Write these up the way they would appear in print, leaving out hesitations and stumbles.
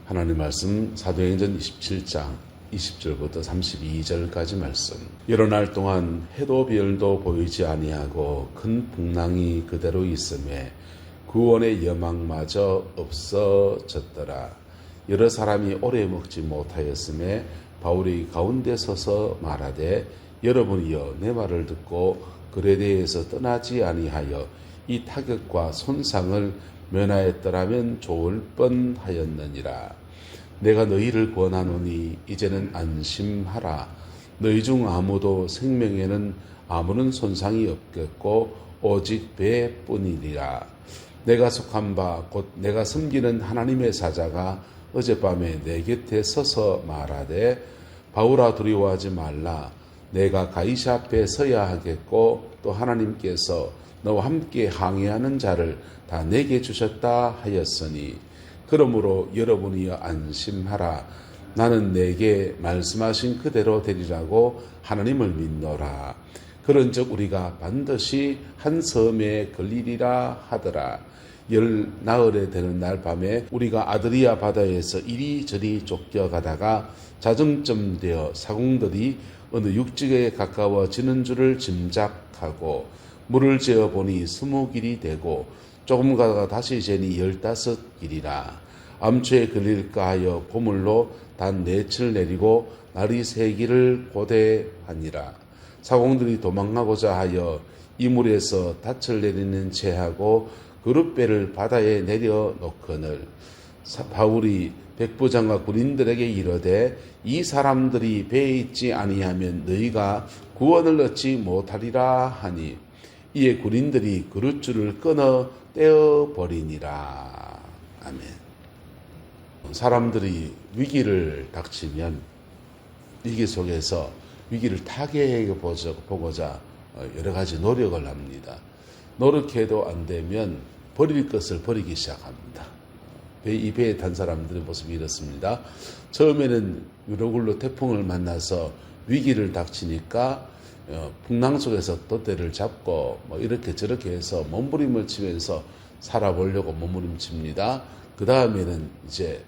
하나님 말씀 사도행전 27장 20절부터 32절까지 말씀. 여러 날 동안 해도 별도 보이지 아니하고 큰 풍랑이 그대로 있음에 구원의 여망마저 없어졌더라. 여러 사람이 오래 먹지 못하였음에 바울이 가운데 서서 말하되 여러분이여 내 말을 듣고 그레데에서 떠나지 아니하여 이 타격과 손상을 면하였더라면 좋을 뻔하였느니라. 내가 너희를 권하노니 이제는 안심하라. 너희 중 아무도 생명에는 아무런 손상이 없겠고 오직 배뿐이니라. 내가 속한 바 곧 내가 섬기는 하나님의 사자가 어젯밤에 내 곁에 서서 말하되 바울아 두려워하지 말라. 내가 가이사 앞에 서야 하겠고 또 하나님께서 너와 함께 항해하는 자를 다 내게 주셨다 하였으니 그러므로 여러분이여 안심하라. 나는 내게 말씀하신 그대로 되리라고 하나님을 믿노라. 그런즉 우리가 반드시 한 섬에 걸리리라 하더라. 열 나흘에 되는 날 밤에 우리가 아드리아 바다에서 이리저리 쫓겨가다가 자정쯤 되어 사공들이 어느 육지에 가까워지는 줄을 짐작하고 물을 재어보니 20길이 되고 조금 가다가 다시 재니 15길이라. 암초에 걸릴까 하여 보물로 단 4칠 내리고 날이 3기를 고대하니라. 사공들이 도망하고자 하여 이물에서 닻을 내리는 채하고 그릇배를 바다에 내려놓거늘 바울이 백부장과 군인들에게 이르되 이 사람들이 배에 있지 아니하면 너희가 구원을 얻지 못하리라 하니 이에 군인들이 그릇줄을 끊어 떼어버리니라. 아멘. 사람들이 위기를 닥치면 위기 속에서 위기를 타개해보고자 여러 가지 노력을 합니다. 노력해도 안 되면 버릴 것을 버리기 시작합니다. 이 배에 탄 사람들의 모습이 이렇습니다. 처음에는 유로굴로 태풍을 만나서 위기를 닥치니까 풍랑 속에서 돛대를 잡고 이렇게 저렇게 해서 몸부림을 치면서 살아보려고 몸부림칩니다. 그 다음에는 이제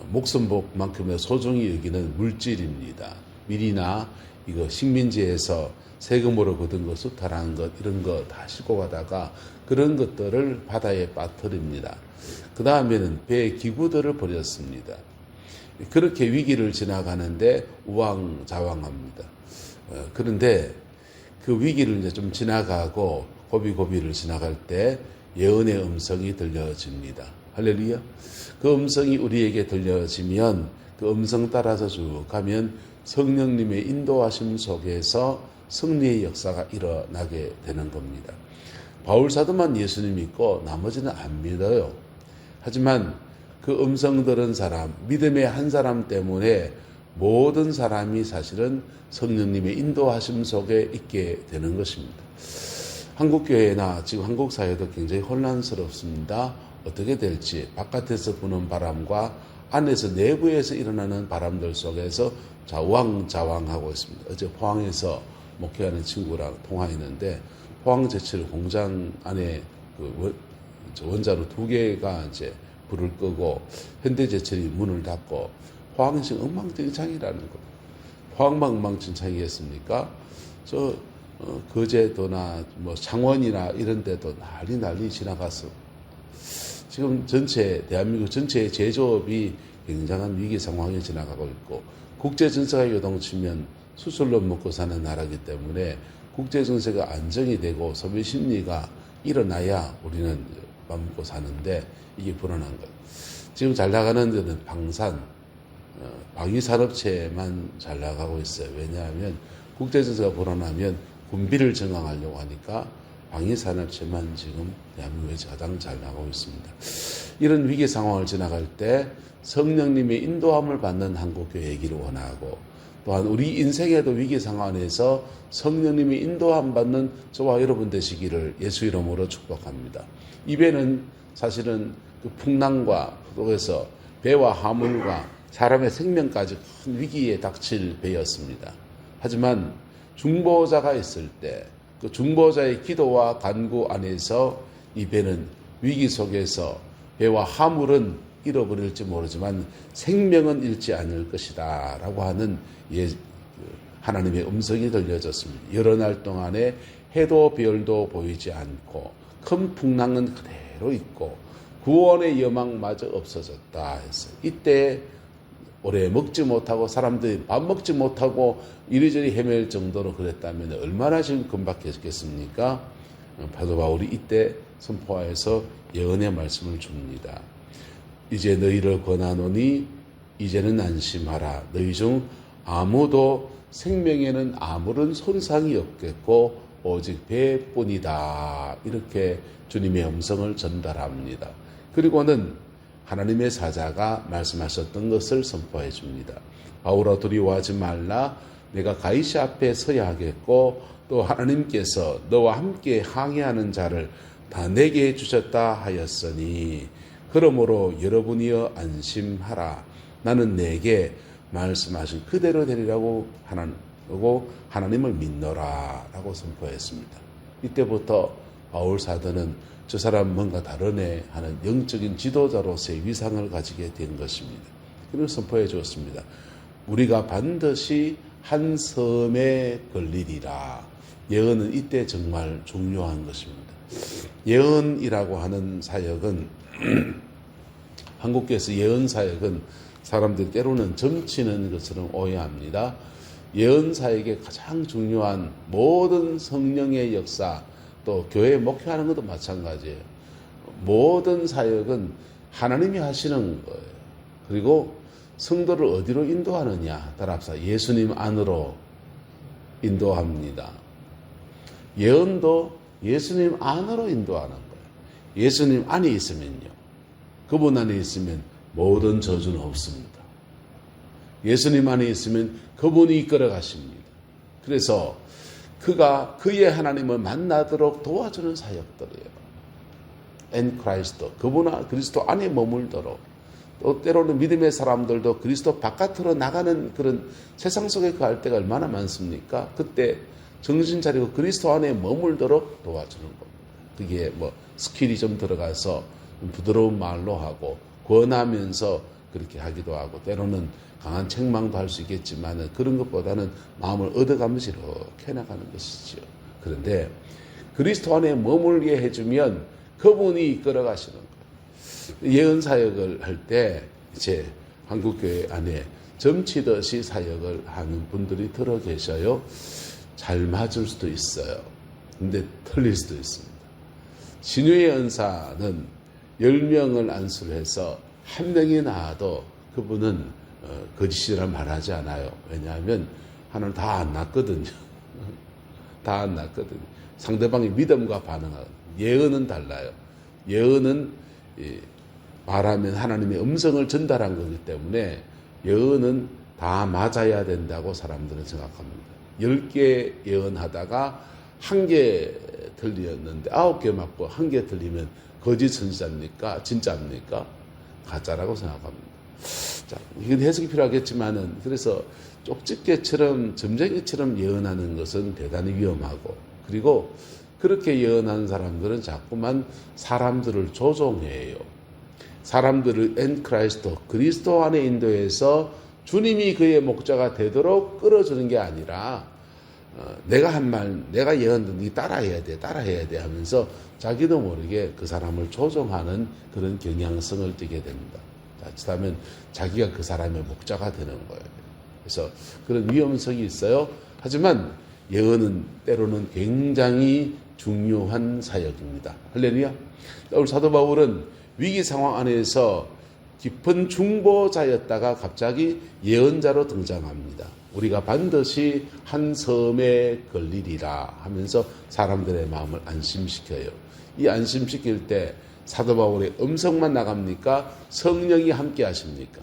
목숨만큼의 소중히 여기는 물질입니다. 밀이나 이거 식민지에서 세금으로 거둔 것, 수탈한 것 이런 거 다 싣고 가다가 그런 것들을 바다에 빠뜨립니다. 그 다음에는 배의 기구들을 버렸습니다. 그렇게 위기를 지나가는데 우왕좌왕합니다. 그런데 그 위기를 이제 좀 지나가고 고비고비를 지나갈 때 예언의 음성이 들려집니다. 할렐루야. 그 음성이 우리에게 들려지면 그 음성 따라서 쭉 가면 성령님의 인도하심 속에서 승리의 역사가 일어나게 되는 겁니다. 바울 사도만 예수님 믿고 나머지는 안 믿어요. 하지만 그 음성 들은 사람, 믿음의 한 사람 때문에 모든 사람이 사실은 성령님의 인도하심 속에 있게 되는 것입니다. 한국교회나 지금 한국사회도 굉장히 혼란스럽습니다. 어떻게 될지 바깥에서 부는 바람과 안에서 내부에서 일어나는 바람들 속에서 좌왕좌왕하고 있습니다. 어제 포항에서 목회하는 친구랑 통화했는데 포항 제철 공장 안에 그 원자로 2개가 이제 불을 끄고 현대제철이 문을 닫고 포항이 지금 엉망진창이라는 겁니다. 포항만 엉망진창이겠습니까? 거제도나 창원이나 이런 데도 난리 지나갔어. 지금 대한민국 전체의 제조업이 굉장한 위기 상황에 지나가고 있고 국제정세가 요동치면 수출로 먹고 사는 나라이기 때문에 국제정세가 안정이 되고 소비 심리가 일어나야 우리는 밥 먹고 사는데 이게 불안한 거예요. 지금 잘 나가는 데는 방위산업체만 잘 나가고 있어요. 왜냐하면 국제정세가 불안하면 군비를 정항하려고 하니까 방위산업체만 지금 대한민국에서 가장 잘 나가고 있습니다. 이런 위기 상황을 지나갈 때 성령님의 인도함을 받는 한국교회이기를 원하고 또한 우리 인생에도 위기 상황에서 성령님의 인도함 받는 저와 여러분 되시기를 예수 이름으로 축복합니다. 이 배는 사실은 그 풍랑과 속에서 배와 화물과 사람의 생명까지 큰 위기에 닥칠 배였습니다. 하지만 중보자가 있을 때 그 중보자의 기도와 간구 안에서 이 배는 위기 속에서 배와 화물은 잃어버릴지 모르지만 생명은 잃지 않을 것이다 라고 하는 하나님의 음성이 들려졌습니다. 여러 날 동안에 해도 별도 보이지 않고 큰 풍랑은 그대로 있고 구원의 여망마저 없어졌다 했어요. 이때 오래 먹지 못하고 사람들이 밥 먹지 못하고 이리저리 헤맬 정도로 그랬다면 얼마나 지금 금박했겠습니까? 사도 바울이 이때 선포하여서 예언의 말씀을 줍니다. 이제 너희를 권하노니 이제는 안심하라. 너희 중 아무도 생명에는 아무런 손상이 없겠고 오직 배뿐이다. 이렇게 주님의 음성을 전달합니다. 그리고는 하나님의 사자가 말씀하셨던 것을 선포해 줍니다. 바울아 두려워하지 말라. 내가 가이사 앞에 서야 하겠고 또 하나님께서 너와 함께 항해하는 자를 다 내게 주셨다 하였으니 그러므로 여러분이여 안심하라. 나는 내게 말씀하신 그대로 되리라고 하나님을 믿노라 라고 선포했습니다. 이때부터 바울 사도는 저 사람 뭔가 다르네 하는 영적인 지도자로서의 위상을 가지게 된 것입니다. 그리고 선포해 주었습니다. 우리가 반드시 한 섬에 걸리리라. 예언은 이때 정말 중요한 것입니다. 예언이라고 하는 사역은 한국교회에서 예언 사역은 사람들이 때로는 점치는 것처럼 오해합니다. 예언 사역의 가장 중요한 모든 성령의 역사 또 교회 목회하는 것도 마찬가지예요. 모든 사역은 하나님이 하시는 거예요. 그리고 성도를 어디로 인도하느냐? 따라합시다. 예수님 안으로 인도합니다. 예언도 예수님 안으로 인도하는 거예요. 예수님 안에 있으면요. 그분 안에 있으면 모든 저주는 없습니다. 예수님 안에 있으면 그분이 이끌어 가십니다. 그래서 그가 그의 하나님을 만나도록 도와주는 사역들이에요. 엔 크라이스트, 그리스도 안에 머물도록 또 때로는 믿음의 사람들도 그리스도 바깥으로 나가는 그런 세상 속에 갈 때가 얼마나 많습니까? 그때 정신 차리고 그리스도 안에 머물도록 도와주는 겁니다. 그게 스킬이 좀 들어가서 부드러운 말로 하고 권하면서 그렇게 하기도 하고 때로는 강한 책망도 할 수 있겠지만 그런 것보다는 마음을 얻어가면서 이렇게 나가는 것이죠. 그런데 그리스도 안에 머물게 해주면 그분이 이끌어 가시는 거예요. 예언 사역을 할 때 이제 한국교회 안에 점치듯이 사역을 하는 분들이 들어 계셔요. 잘 맞을 수도 있어요. 근데 틀릴 수도 있습니다. 신유의 은사는 10명을 안수를 해서 한 명이 나와도 그분은 거짓이라 말하지 않아요. 왜냐하면 하나는 다 안 났거든요. 다 안 났거든요. 상대방의 믿음과 반응하고 예언은 달라요. 예언은 말하면 하나님의 음성을 전달한 거기 때문에 예언은 다 맞아야 된다고 사람들은 생각합니다. 10개 예언하다가 1개 틀렸는데 9개 맞고 1개 틀리면 거짓 선지자입니까? 진짜입니까? 가짜라고 생각합니다. 자, 이건 해석이 필요하겠지만은 그래서 쪽집게처럼 점쟁이처럼 예언하는 것은 대단히 위험하고 그리고 그렇게 예언하는 사람들은 자꾸만 사람들을 조종해요. 사람들을 엔 크라이스트 그리스도 안에 인도해서 주님이 그의 목자가 되도록 끌어주는 게 아니라 내가 한 말, 내가 예언 네 따라해야 돼 하면서 자기도 모르게 그 사람을 조종하는 그런 경향성을 띠게 됩니다. 자칫하면 자기가 그 사람의 목자가 되는 거예요. 그래서 그런 위험성이 있어요. 하지만 예언은 때로는 굉장히 중요한 사역입니다. 할렐루야. 우리 사도 바울은 위기 상황 안에서 깊은 중보자였다가 갑자기 예언자로 등장합니다. 우리가 반드시 한 섬에 걸리리라 하면서 사람들의 마음을 안심시켜요. 이 안심시킬 때 사도 바울의 음성만 나갑니까? 성령이 함께 하십니까?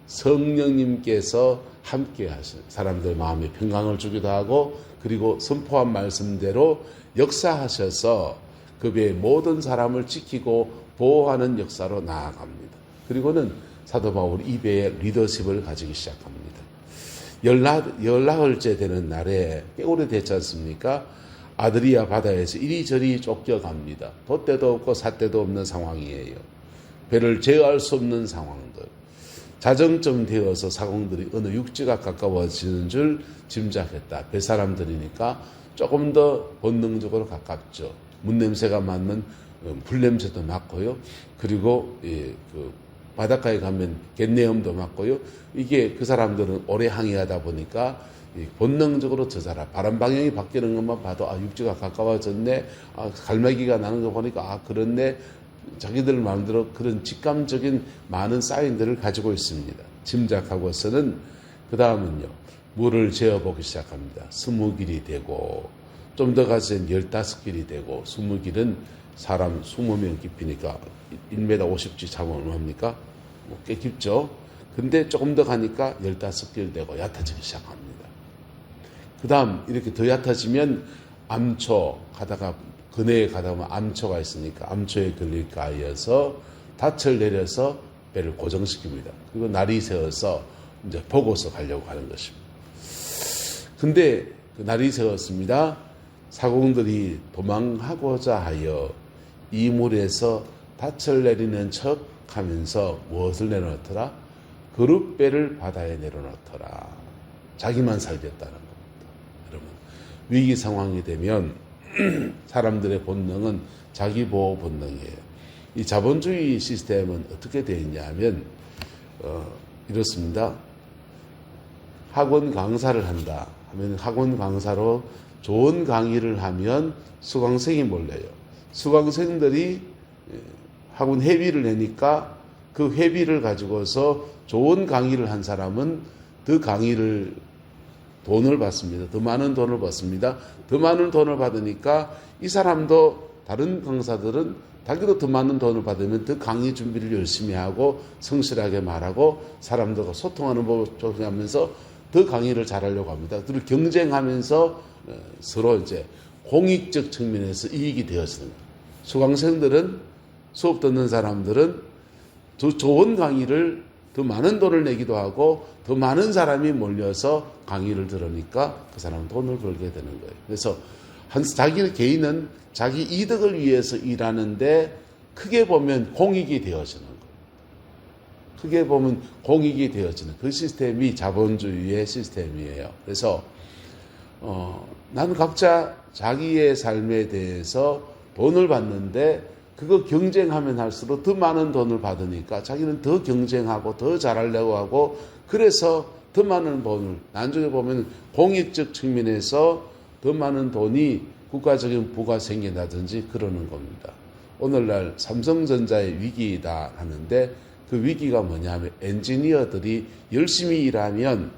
성령님께서 함께 하시는 사람들 마음에 평강을 주기도 하고 그리고 선포한 말씀대로 역사하셔서 그 배의 모든 사람을 지키고 보호하는 역사로 나아갑니다. 그리고는 사도 바울이 이 배의 리더십을 가지기 시작합니다. 열나흘째 되는 날에 꽤 오래됐지 않습니까? 아드리아 바다에서 이리저리 쫓겨갑니다. 돛대도 없고 삿대도 없는 상황이에요. 배를 제어할 수 없는 상황들, 자정점 되어서 사공들이 어느 육지가 가까워지는 줄 짐작했다. 배 사람들이니까 조금 더 본능적으로 가깝죠. 문냄새가 맡는 불냄새도 맡고요. 그리고 그 바닷가에 가면 갯내음도 맡고요. 이게 그 사람들은 오래 항해하다 보니까 본능적으로 저자라 바람 방향이 바뀌는 것만 봐도 육지가 가까워졌네. 갈매기가 나는 거 보니까 그렇네. 자기들 마음대로 그런 직감적인 많은 사인들을 가지고 있습니다. 짐작하고서는 그 다음은요. 물을 재어보기 시작합니다. 20길이 되고 좀 더 가서 15길이 되고 20길은 사람 20명 깊이니까 1m 50지 잡으면 얼마입니까? 꽤 깊죠. 근데 조금 더 가니까 15길 되고 얕아지기 시작합니다. 그 다음 이렇게 더 얕아지면 암초 가다가 근해에 가다 보면 암초가 있으니까 암초에 걸릴까 하여서 닻을 내려서 배를 고정시킵니다. 그리고 날이 세워서 이제 보고서 가려고 하는 것입니다. 근데 그 날이 세웠습니다. 사공들이 도망하고자 하여 이 물에서 닻을 내리는 척 하면서 무엇을 내려놓더라? 그릇배를 바다에 내려놓더라. 자기만 살겠다는 겁니다. 여러분, 위기 상황이 되면 사람들의 본능은 자기보호 본능이에요. 이 자본주의 시스템은 어떻게 되어 있냐 하면 이렇습니다. 학원 강사를 한다 하면 학원 강사로 좋은 강의를 하면 수강생이 몰려요. 수강생들이 학원 회비를 내니까 그 회비를 가지고서 좋은 강의를 한 사람은 그 강의를 돈을 받습니다. 더 많은 돈을 받습니다. 더 많은 돈을 받으니까 이 사람도 다른 강사들은 자기도 더 많은 돈을 받으면 더 강의 준비를 열심히 하고 성실하게 말하고 사람들과 소통하는 법을 조정하면서 더 강의를 잘하려고 합니다. 그리고 경쟁하면서 서로 이제 공익적 측면에서 이익이 되어지는 거예요. 수강생들은 수업 듣는 사람들은 더 좋은 강의를 더 많은 돈을 내기도 하고 더 많은 사람이 몰려서 강의를 들으니까 그 사람은 돈을 벌게 되는 거예요. 그래서 자기 개인은 자기 이득을 위해서 일하는데 크게 보면 공익이 되어지는 거예요. 크게 보면 공익이 되어지는 그 시스템이 자본주의의 시스템이에요. 그래서 나는 각자 자기의 삶에 대해서 돈을 받는데 그거 경쟁하면 할수록 더 많은 돈을 받으니까 자기는 더 경쟁하고 더 잘하려고 하고 그래서 더 많은 돈을 나중에 보면 공익적 측면에서 더 많은 돈이 국가적인 부가 생긴다든지 그러는 겁니다. 오늘날 삼성전자의 위기이다 하는데 그 위기가 뭐냐 하면 엔지니어들이 열심히 일하면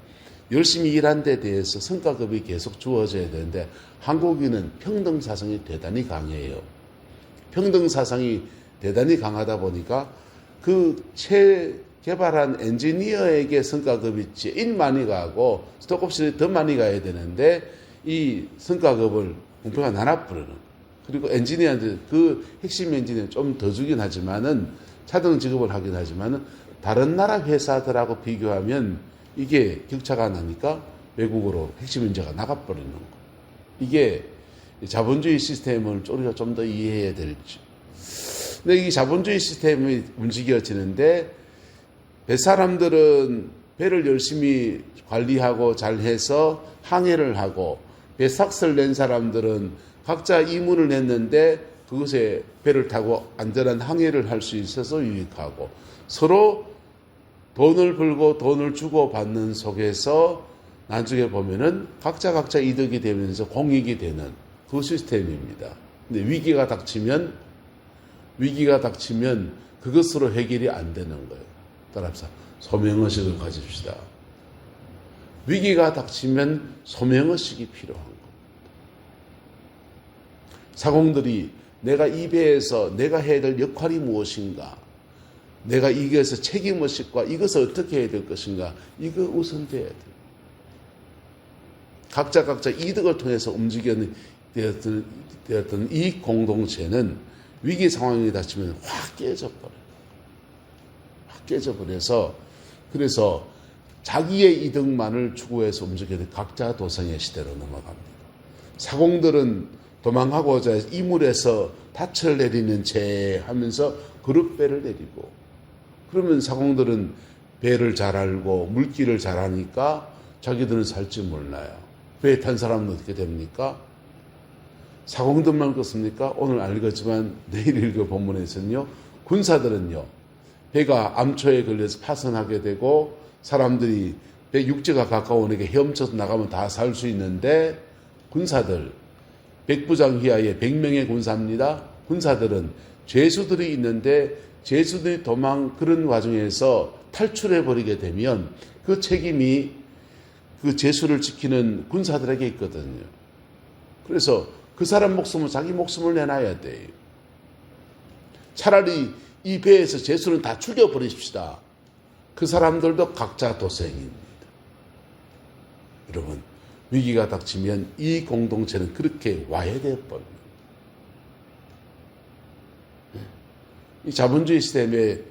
열심히 일한 데 대해서 성과급이 계속 주어져야 되는데 한국인은 평등사상이 대단히 강해요. 평등사상이 대단히 강하다 보니까 그 개발한 엔지니어에게 성과급이 제일 많이 가고 스톡옵션이 더 많이 가야 되는데 이 성과급을 공평하게 나눠버리는 그리고 엔지니어한테 그 핵심 엔지니어는 좀 더 주긴 하지만은 차등 지급을 하긴 하지만은 다른 나라 회사들하고 비교하면 이게 격차가 나니까 외국으로 핵심 인재가 나가버리는 거. 이게 자본주의 시스템을 우리가 좀 더 이해해야 될지. 근데 이 자본주의 시스템이 움직여지는데 배 사람들은 배를 열심히 관리하고 잘해서 항해를 하고 배삭스를 낸 사람들은 각자 이문을 냈는데 그것에 배를 타고 안전한 항해를 할 수 있어서 유익하고 서로 돈을 벌고 돈을 주고 받는 속에서 나중에 보면은 각자 이득이 되면서 공익이 되는 그 시스템입니다. 근데 위기가 닥치면 그것으로 해결이 안 되는 거예요. 따라서 소명의식을 가집시다. 위기가 닥치면 소명의식이 필요한 겁니다. 사공들이 내가 이 배에서 내가 해야 될 역할이 무엇인가? 내가 이것에서 책임의식과 이것을 어떻게 해야 될 것인가? 이거 우선 돼야 돼요. 각자 이득을 통해서 되었던 이 공동체는 위기 상황이 닥치면 확 깨져버려서 그래서 자기의 이득만을 추구해서 움직여야 돼. 각자 도생의 시대로 넘어갑니다. 사공들은 도망하고자 이물에서 닻을 내리는 채 하면서 그릇배를 내리고 그러면 사공들은 배를 잘 알고 물길을 잘 아니까 자기들은 살지 몰라요. 배에 탄 사람은 어떻게 됩니까? 사공들만 그렇습니까? 오늘 알겠지만 내일 읽을 본문에서는요. 군사들은요. 배가 암초에 걸려서 파손하게 되고 사람들이 배 육지가 가까우니까 헤엄쳐서 나가면 다 살 수 있는데 군사들 백부장 이하의 100명의 군사입니다. 군사들은 죄수들이 있는데 죄수들이 그런 과정에서 탈출해 버리게 되면 그 책임이 그 죄수를 지키는 군사들에게 있거든요. 그래서 그 사람 목숨은 자기 목숨을 내놔야 돼요. 차라리 이 배에서 죄수는 다 죽여버리십시다. 그 사람들도 각자 도생입니다. 여러분, 위기가 닥치면 이 공동체는 그렇게 와해되어버립니다. 이 자본주의 시스템의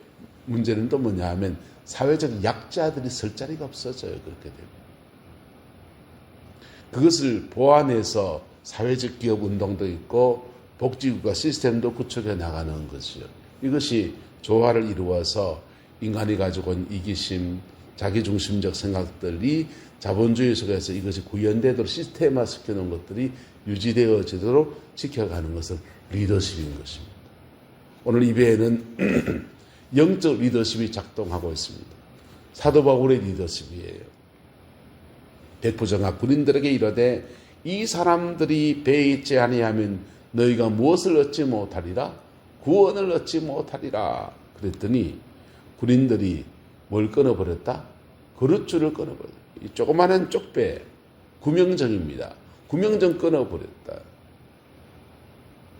문제는 또 뭐냐 하면 사회적 약자들이 설 자리가 없어져요. 그렇게 되면. 그것을 보완해서 사회적 기업 운동도 있고 복지국가 시스템도 구축해 나가는 것이요. 이것이 조화를 이루어서 인간이 가지고 온 이기심, 자기중심적 생각들이 자본주의 속에서 이것이 구현되도록 시스템화 시켜놓은 것들이 유지되어지도록 지켜가는 것은 리더십인 것입니다. 오늘 이 배에는 영적 리더십이 작동하고 있습니다. 사도 바울의 리더십이에요. 백부장과 군인들에게 이르되 이 사람들이 배에 있지 아니하면 너희가 무엇을 얻지 못하리라? 구원을 얻지 못하리라. 그랬더니 군인들이 뭘 끊어버렸다? 그릇줄을 끊어버렸다. 이 조그마한 쪽배, 구명정입니다. 구명정 끊어버렸다.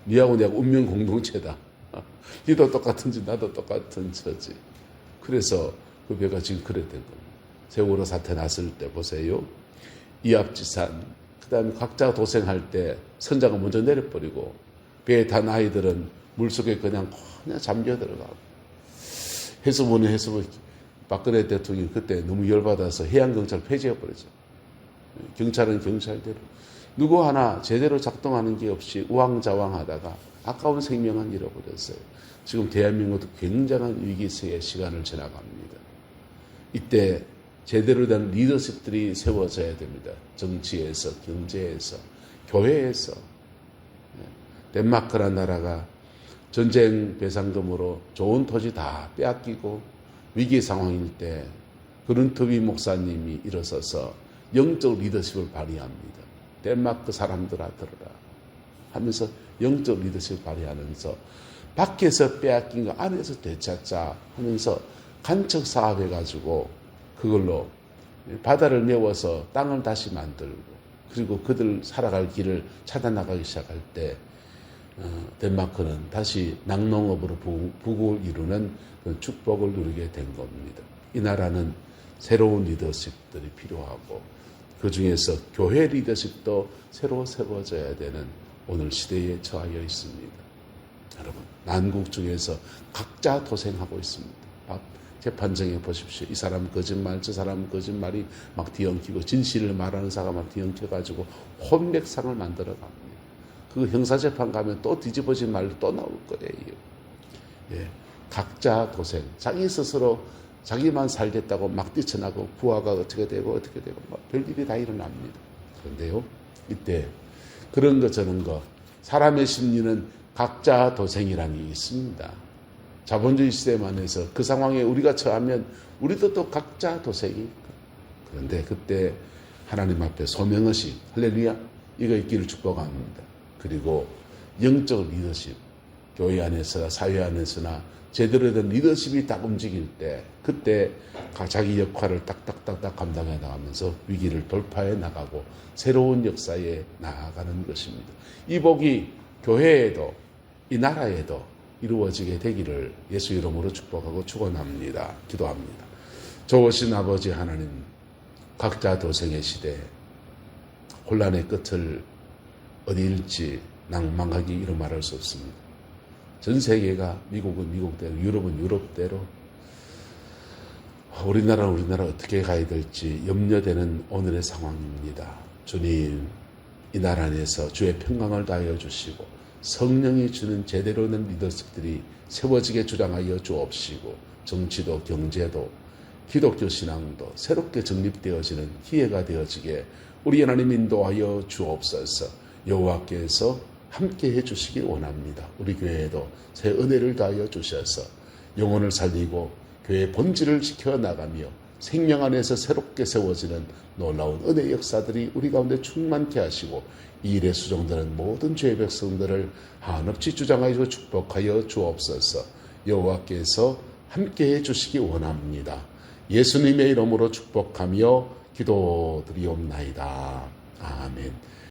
니하고 내하고 운명 공동체다. 니도 똑같은 지 나도 똑같은 처지. 그래서 그 배가 지금 그래 된 겁니다. 세월호 사태 났을 때 보세요. 이합지산, 그 다음에 각자 도생할 때 선장은 먼저 내려버리고 배에 탄 아이들은 물속에 그냥 잠겨 들어가고 해수부는 해수부 박근혜 대통령이 그때 너무 열받아서 해양경찰 폐지해버렸죠. 경찰은 경찰대로 누구 하나 제대로 작동하는 게 없이 우왕좌왕하다가 아까운 생명은 잃어버렸어요. 지금 대한민국도 굉장한 위기의 시간을 지나갑니다. 이때 제대로 된 리더십들이 세워져야 됩니다. 정치에서, 경제에서, 교회에서. 덴마크라는 나라가 전쟁 배상금으로 좋은 토지 다 빼앗기고 위기 상황일 때 그룬트비 목사님이 일어서서 영적 리더십을 발휘합니다. 덴마크 사람들아 들어라 하면서 영적 리더십을 발휘하면서 밖에서 빼앗긴 거 안에서 되찾자 하면서 간척 사업해가지고 그걸로 바다를 메워서 땅을 다시 만들고 그리고 그들 살아갈 길을 찾아나가기 시작할 때 덴마크는 다시 낙농업으로 부국을 이루는 그런 축복을 누리게 된 겁니다. 이 나라는 새로운 리더십들이 필요하고 그 중에서 교회 리더십도 새로 세워져야 되는 오늘 시대에 처하여 있습니다. 여러분, 난국 중에서 각자 도생하고 있습니다. 재판정에 보십시오. 이 사람 거짓말, 저 사람 거짓말이 막 뒤엉키고 진실을 말하는 사람이 막 뒤엉켜가지고 혼맥상을 만들어 갑니다. 그 형사재판 가면 또 뒤집어진 말로 또 나올 거예요. 예, 각자 도생. 자기 스스로 자기만 살겠다고 막 뛰쳐나고 부하가 어떻게 되고 막 별일이 다 일어납니다. 그런데요, 이때 그런 거 저런 거 사람의 심리는 각자 도생이라는 게 있습니다. 자본주의 시스템 안에서 그 상황에 우리가 처하면 우리도 또 각자 도생이. 그런데 그때 하나님 앞에 소명의식, 할렐루야, 이거 있기를 축복합니다. 그리고 영적 리더십, 교회 안에서 사회 안에서나 제대로 된 리더십이 딱 움직일 때 그때 자기 역할을 딱딱딱딱 감당해 나가면서 위기를 돌파해 나가고 새로운 역사에 나아가는 것입니다. 이 복이 교회에도 이 나라에도 이루어지게 되기를 예수 이름으로 축복하고 축원합니다. 기도합니다. 좋으신 아버지 하나님, 각자 도생의 시대, 혼란의 끝을 어디일지 낭망하기 이루 말할 수 없습니다. 전 세계가 미국은 미국대로, 유럽은 유럽대로, 우리나라는 우리나라 어떻게 가야 될지 염려되는 오늘의 상황입니다. 주님, 이 나라 안에서 주의 평강을 다하여 주시고 성령이 주는 제대로 된 리더십들이 세워지게 주장하여 주옵시고 정치도 경제도 기독교 신앙도 새롭게 정립되어지는 기회가 되어지게 우리 하나님 인도하여 주옵소서. 여호와께서 함께 해주시기 원합니다. 우리 교회에도 새 은혜를 다하여 주셔서 영혼을 살리고 교회의 본질을 지켜나가며 생명 안에서 새롭게 세워지는 놀라운 은혜의 역사들이 우리 가운데 충만케 하시고 이 일에 수종되는 모든 죄의 백성들을 한없이 주장하여 축복하여 주옵소서. 여호와께서 함께해 주시기 원합니다. 예수님의 이름으로 축복하며 기도드리옵나이다. 아멘.